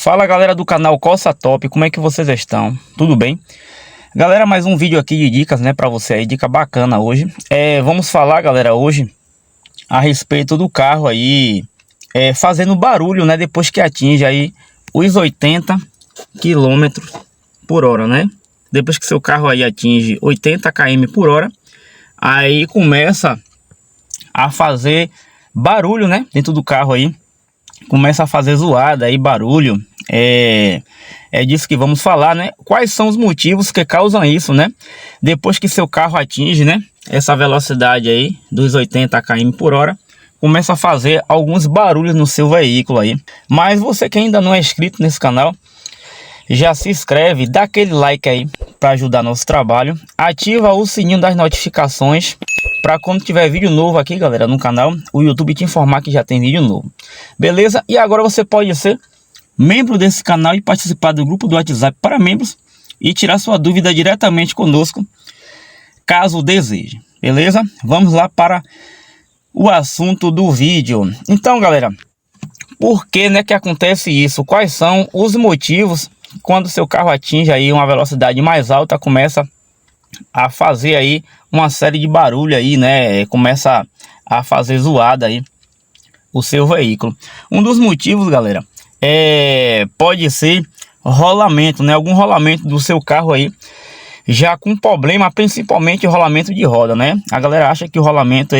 Fala galera do canal Coça Top, como é que vocês estão? Tudo bem? Galera, mais um vídeo aqui de dicas, né, pra você aí, dica bacana hoje. Vamos falar, galera, hoje a respeito do carro aí fazendo barulho, né, depois que atinge aí os 80 km por hora, né? Depois que seu carro aí atinge 80 km por hora, aí começa a fazer barulho, né, dentro do carro aí. Começa a fazer zoada aí, barulho. É disso que vamos falar, né? Quais são os motivos que causam isso, né? Depois que seu carro atinge, né, essa velocidade aí dos 80 km por hora, começa a fazer alguns barulhos no seu veículo aí. Mas você que ainda não é inscrito nesse canal, já se inscreve, dá aquele like aí para ajudar nosso trabalho. Ativa o sininho das notificações para quando tiver vídeo novo aqui, galera, no canal, o YouTube te informar que já tem vídeo novo. Beleza? E agora você pode ser membro desse canal e participar do grupo do WhatsApp para membros e tirar sua dúvida diretamente conosco, caso deseje. Beleza? Vamos lá para o assunto do vídeo. Então, galera, por que, né, que acontece isso? Quais são os motivos quando seu carro atinge aí uma velocidade mais alta, começa a fazer aí uma série de barulho aí, né? Começa a fazer zoada aí o seu veículo. Um dos motivos, galera, pode ser rolamento, né? Algum rolamento do seu carro aí já com problema, principalmente o rolamento de roda, né? A galera acha que o rolamento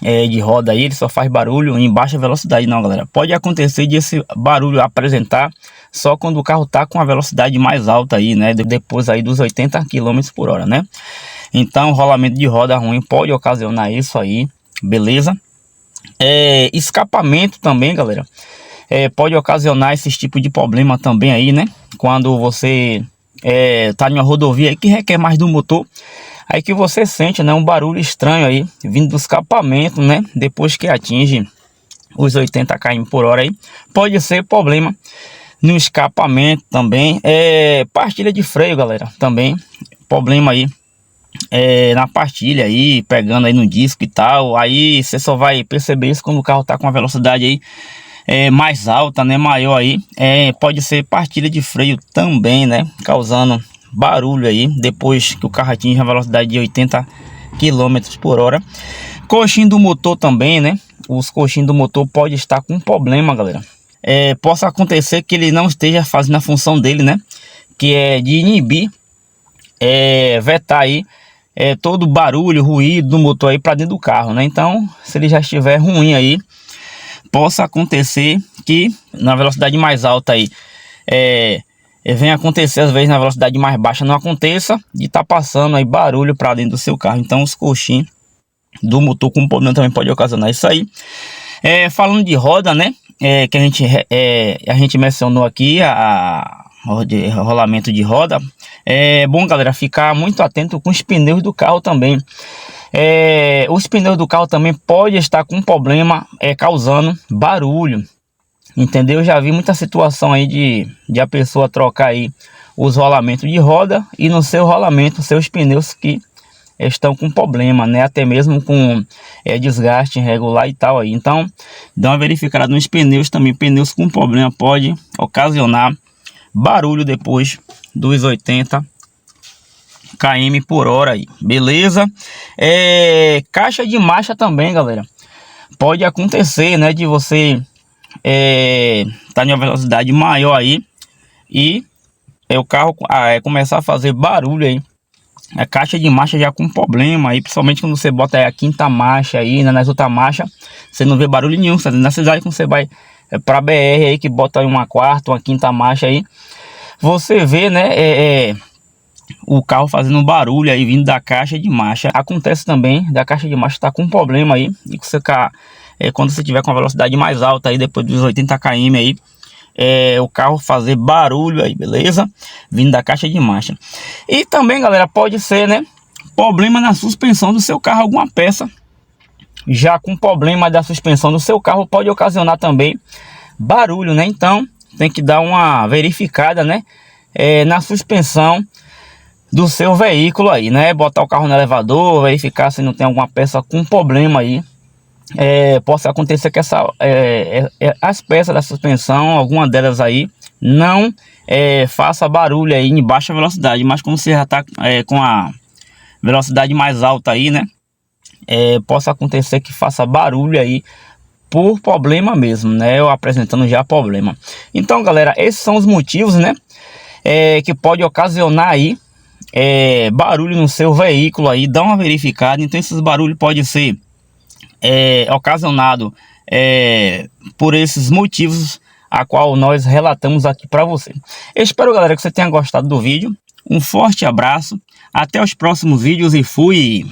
de roda aí, ele só faz barulho em baixa velocidade. Não, galera, pode acontecer de esse barulho apresentar só quando o carro tá com a velocidade mais alta aí, né, depois aí dos 80 km por hora, né? Então, rolamento de roda ruim pode ocasionar isso aí, beleza? Escapamento também, galera, pode ocasionar esse tipo de problema também aí, né? Quando você tá em uma rodovia aí que requer mais do motor, aí que você sente, né, um barulho estranho aí vindo do escapamento, né, depois que atinge os 80 km por hora aí, pode ser problema no escapamento também. Pastilha de freio, galera, também problema aí na pastilha aí, pegando aí no disco e tal. Aí você só vai perceber isso quando o carro tá com uma velocidade aí mais alta, né, maior aí. Pode ser pastilha de freio também, né, causando barulho aí depois que o carro atinge a velocidade de 80 km por hora. Coxinho do motor também, né? Os coxinhos do motor pode estar com problema, galera. Possa acontecer que ele não esteja fazendo a função dele, né, que é de inibir, vetar aí todo barulho, ruído do motor aí para dentro do carro, né? Então, se ele já estiver ruim aí, possa acontecer que na velocidade mais alta aí vem acontecer, às vezes na velocidade mais baixa não aconteça, de tá passando aí barulho para dentro do seu carro. Então os coxinhos do motor com problema também pode ocasionar isso aí. Falando de roda, né, que a gente mencionou aqui, rolamento de roda, bom, galera, ficar muito atento com os pneus do carro também. Os pneus do carro também pode estar com problema, causando barulho. Entendeu? Eu já vi muita situação aí de a pessoa trocar aí os rolamentos de roda e no seu rolamento, seus pneus que estão com problema, né? Até mesmo com desgaste irregular e tal aí. Então, dá uma verificada nos pneus também. Pneus com problema pode ocasionar barulho depois dos 80 km por hora aí, beleza? Caixa de marcha também, galera. Pode acontecer, né, de você tá em uma velocidade maior aí e o carro começar a fazer barulho aí, a caixa de marcha já com problema aí, principalmente quando você bota a quinta marcha aí, né, nas outras marchas você não vê barulho nenhum. Na cidade, quando você vai para BR aí, que bota aí uma quarta, uma quinta marcha aí, você vê, né, o carro fazendo barulho aí vindo da caixa de marcha. Acontece também da caixa de marcha tá com problema aí, e você quando você tiver com a velocidade mais alta aí, depois dos 80 km aí, o carro fazer barulho aí, beleza? Vindo da caixa de marcha. E também, galera, pode ser, né, problema na suspensão do seu carro. Alguma peça já com problema da suspensão do seu carro pode ocasionar também barulho, né? Então tem que dar uma verificada, né, na suspensão do seu veículo aí, né? Botar o carro no elevador, verificar se não tem alguma peça com problema aí. Possa acontecer que as peças da suspensão, alguma delas aí não faça barulho aí em baixa velocidade, mas como você já está com a velocidade mais alta aí, né, possa acontecer que faça barulho aí por problema mesmo, né, eu apresentando já problema. Então galera, esses são os motivos, né, que pode ocasionar aí barulho no seu veículo aí. Dá uma verificada. Então esses barulhos podem ser ocasionado por esses motivos a qual nós relatamos aqui para você. Eu espero, galera, que você tenha gostado do vídeo. Um forte abraço, até os próximos vídeos e fui!